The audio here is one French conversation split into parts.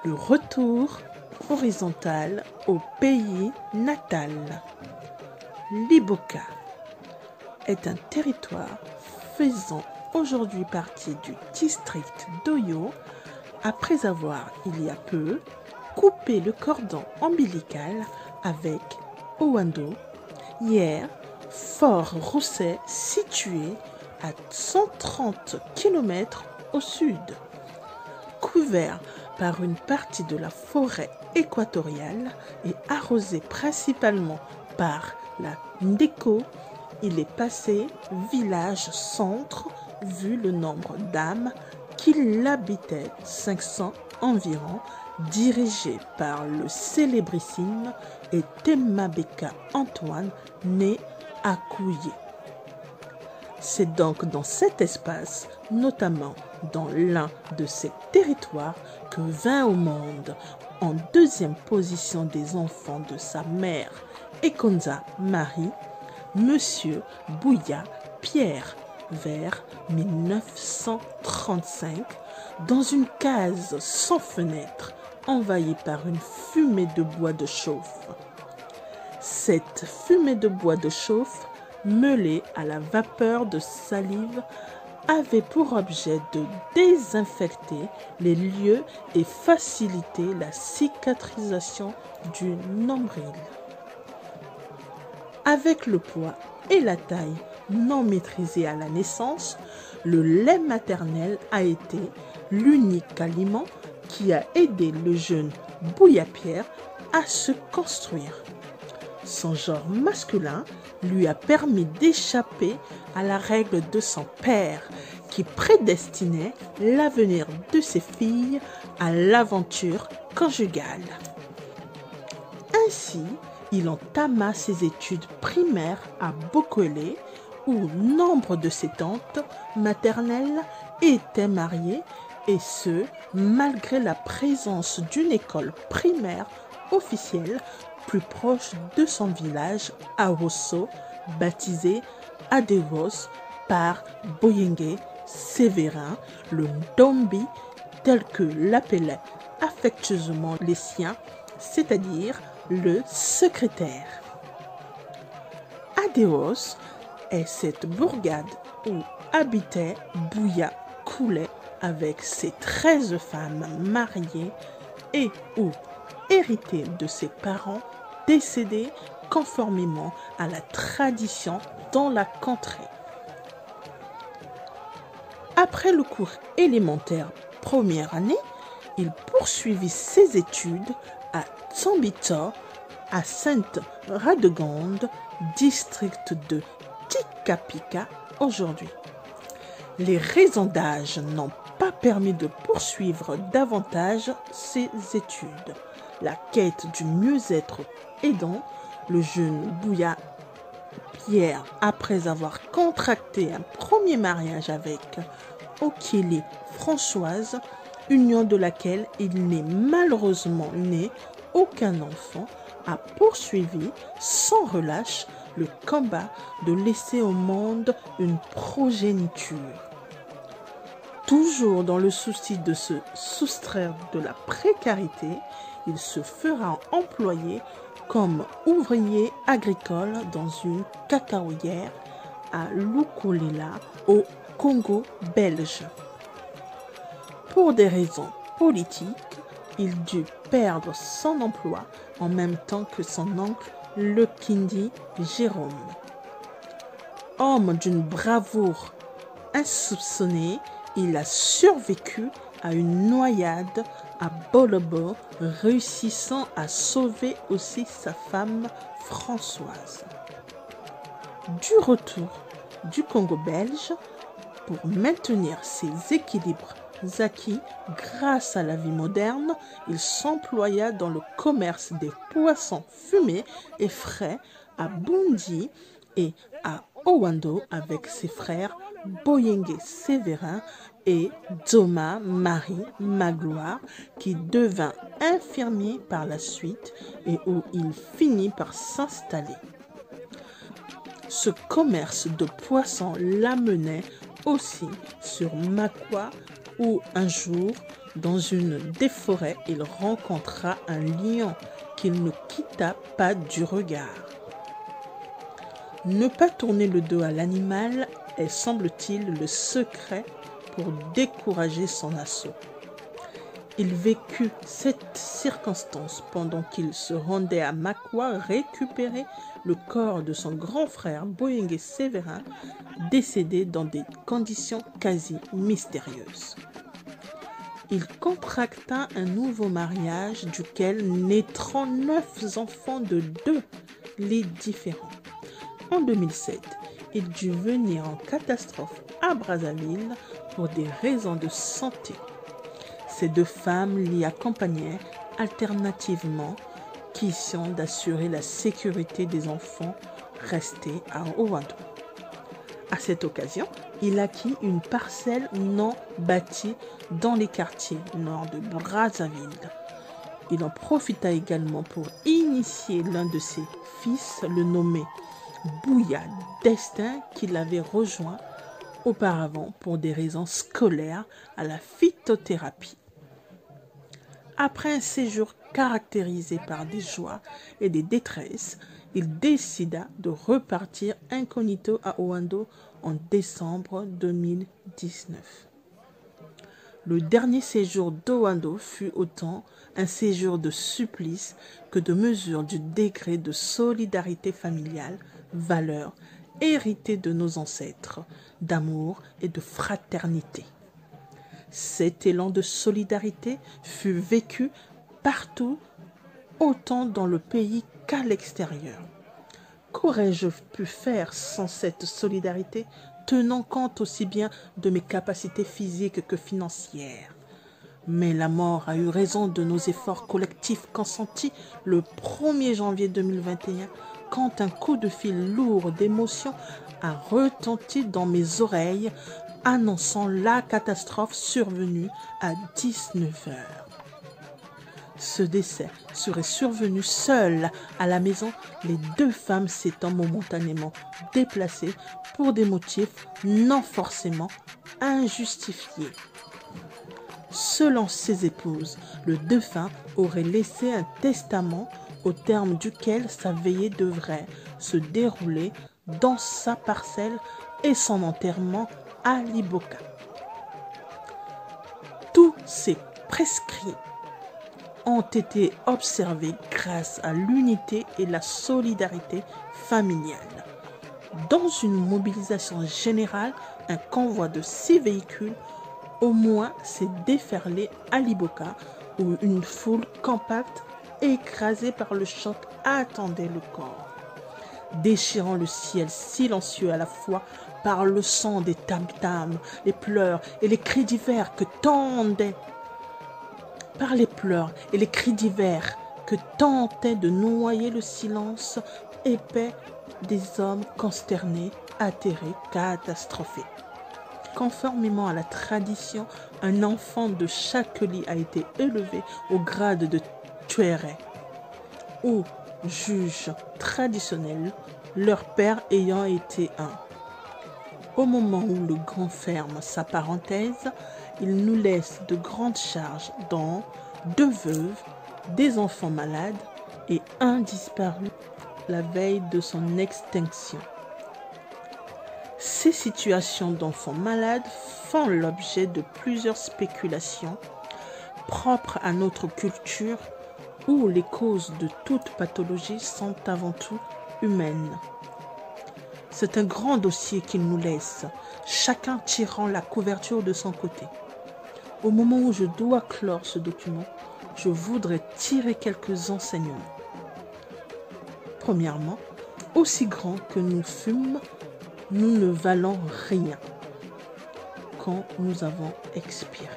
Le retour horizontal au pays natal. Liboka est un territoire faisant aujourd'hui partie du district d'Oyo après avoir, il y a peu, coupé le cordon ombilical avec Owando, hier Fort Rousset situé à 130 km au sud. Couvert par une partie de la forêt équatoriale et arrosé principalement par la Ndeko, il est passé village-centre vu le nombre d'âmes qui l'habitaient, 500 environ, dirigé par le célébrissime et Temabeka Antoine, né à Kouye. C'est donc dans cet espace, notamment dans l'un de ces territoires, que vint au monde, en deuxième position des enfants de sa mère, Ekonza Marie, Monsieur Bouya Pierre, vers 1935, dans une case sans fenêtre, envahie par une fumée de bois de chauffe. Cette fumée de bois de chauffe, mêlée à la vapeur de salive, avait pour objet de désinfecter les lieux et faciliter la cicatrisation du nombril. Avec le poids et la taille non maîtrisés à la naissance, le lait maternel a été l'unique aliment qui a aidé le jeune Bouya Pierre à se construire. Son genre masculin lui a permis d'échapper à la règle de son père qui prédestinait l'avenir de ses filles à l'aventure conjugale. Ainsi, il entama ses études primaires à Bokwele, où nombre de ses tantes maternelles étaient mariées, et ce, malgré la présence d'une école primaire officielle plus proche de son village à Rosso, baptisé Adevos par Boyenge Sévérin, le Ndombi, tel que l'appelaient affectueusement les siens, c'est-à-dire le secrétaire. Adéos est cette bourgade où habitait Bouya Koulé avec ses 13 femmes mariées et où, hérité de ses parents décédés conformément à la tradition dans la contrée. Après le cours élémentaire première année, il poursuivit ses études à Tsambito, à Sainte-Radegonde, district de Tikapika aujourd'hui. Les raisons d'âge n'ont pas permis de poursuivre davantage ses études. La quête du mieux-être aidant, le jeune Bouya Pierre, après avoir contracté un premier mariage avec Okili Françoise, union de laquelle il n'est malheureusement né aucun enfant, a poursuivi sans relâche le combat de laisser au monde une progéniture. Toujours dans le souci de se soustraire de la précarité, il se fera employer comme ouvrier agricole dans une cacaoyère à Lukulila, au Congo belge. Pour des raisons politiques, il dut perdre son emploi en même temps que son oncle Lekindi Jérôme. Homme d'une bravoure insoupçonnée, il a survécu à une noyade à Bolobo, réussissant à sauver aussi sa femme Françoise. Du retour du Congo belge, pour maintenir ses équilibres acquis grâce à la vie moderne, il s'employa dans le commerce des poissons fumés et frais à Bundi et à Owando avec ses frères Boyenge Sévérin et Dzoma Marie Magloire, qui devint infirmier par la suite et où il finit par s'installer. Ce commerce de poissons l'amenait aussi sur Makwa, où un jour Dans une des forêts, il rencontra un lion qu'il ne quitta pas du regard. Ne pas tourner le dos à l'animal est, semble-t-il, le secret pour décourager son assaut. Il vécut cette circonstance pendant qu'il se rendait à Makwa récupérer le corps de son grand frère Boyenge Sévérin, décédé dans des conditions quasi mystérieuses. Il contracta un nouveau mariage duquel naîtront 9 enfants de 2 lits différents. En 2007, il dut venir en catastrophe à Brazzaville pour des raisons de santé. Ces 2 femmes l'y accompagnaient alternativement, question d'assurer la sécurité des enfants restés à Owando. À cette occasion, il acquit une parcelle non bâtie dans les quartiers nord de Brazzaville. Il en profita également pour initier l'un de ses fils, le nommé Bouya Destin, qu'il avait rejoint auparavant pour des raisons scolaires à la phytothérapie. Après un séjour caractérisé par des joies et des détresses, il décida de repartir incognito à Owando en décembre 2019. Le dernier séjour d'Owando fut autant un séjour de supplice que de mesure du degré de solidarité familiale, valeur héritée de nos ancêtres, d'amour et de fraternité. Cet élan de solidarité fut vécu partout, autant dans le pays qu'à l'extérieur. Qu'aurais-je pu faire sans cette solidarité, tenant compte aussi bien de mes capacités physiques que financières? Mais la mort a eu raison de nos efforts collectifs consentis le 1er janvier 2021, quand un coup de fil lourd d'émotions a retenti dans mes oreilles, annonçant la catastrophe survenue à 19 heures. Ce décès serait survenu seul à la maison, les 2 femmes s'étant momentanément déplacées pour des motifs non forcément injustifiés. Selon ses épouses, le défunt aurait laissé un testament au terme duquel sa veillée devrait se dérouler dans sa parcelle et son enterrement à Liboka. Tous ces prescrits ont été observés grâce à l'unité et la solidarité familiale. Dans une mobilisation générale, un convoi de 6 véhicules au moins s'est déferlé à Liboka, où une foule compacte, écrasée par le choc, attendait le corps. Déchirant le ciel silencieux à la fois par le son des tam-tams, les pleurs et les cris divers que tentaient de noyer le silence épais des hommes consternés, atterrés, catastrophés. Conformément à la tradition, un enfant de chaque lit a été élevé au grade de tuere, ou juge traditionnel, leur père ayant été un. Au moment où le grand ferme sa parenthèse, il nous laisse de grandes charges, dont 2 veuves, des enfants malades et un disparu la veille de son extinction. Ces situations d'enfants malades font l'objet de plusieurs spéculations propres à notre culture, où les causes de toute pathologie sont avant tout humaines. C'est un grand dossier qu'il nous laisse, chacun tirant la couverture de son côté. Au moment où je dois clore ce document, je voudrais tirer quelques enseignements. Premièrement, aussi grands que nous fûmes, nous ne valons rien quand nous avons expiré.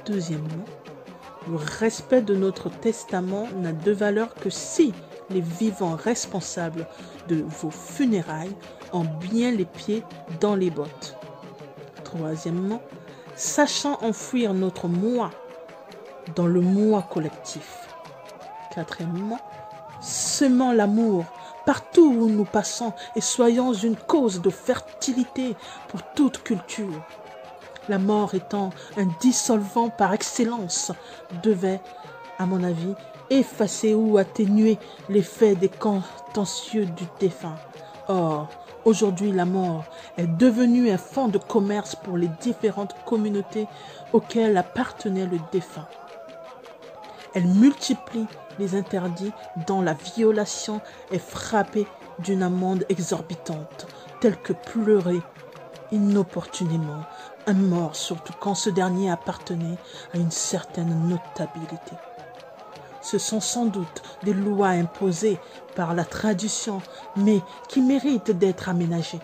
Deuxièmement, le respect de notre testament n'a de valeur que si les vivants responsables de vos funérailles ont bien les pieds dans les bottes. Troisièmement, sachant enfouir notre moi dans le moi collectif. Quatrièmement, semant l'amour partout où nous passons et soyons une cause de fertilité pour toute culture. la mort étant un dissolvant par excellence, devait, à mon avis, effacer ou atténuer l'effet des contentieux du défunt. Or, aujourd'hui, la mort est devenue un fonds de commerce pour les différentes communautés auxquelles appartenait le défunt. Elle multiplie les interdits dont la violation est frappée d'une amende exorbitante, telle que pleurer inopportunément un mort, surtout quand ce dernier appartenait à une certaine notabilité. Ce sont sans doute des lois imposées par la tradition, mais qui méritent d'être aménagées.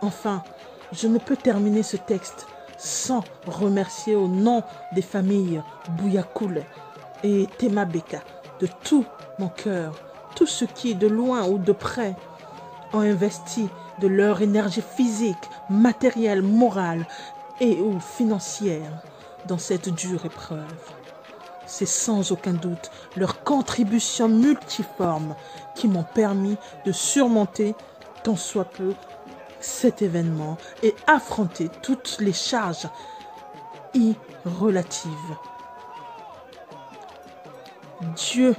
Enfin, je ne peux terminer ce texte sans remercier au nom des familles Bouyakoul et Temabeka de tout mon cœur, tous ceux qui, de loin ou de près, ont investi de leur énergie physique, matérielle, morale et ou financière dans cette dure épreuve. C'est sans aucun doute leurs contributions multiformes qui m'ont permis de surmonter, tant soit peu, cet événement et affronter toutes les charges y relatives. Dieu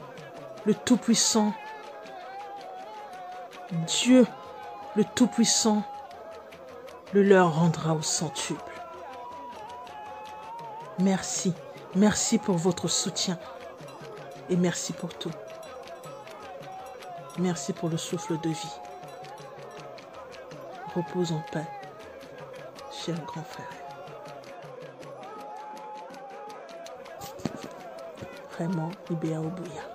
le Tout-Puissant, Dieu le Tout-Puissant le leur rendra au centuple. Merci, merci pour votre soutien et merci pour tout. Merci pour le souffle de vie. Repose en paix, cher grand frère. Vraiment, Ibea Obuya.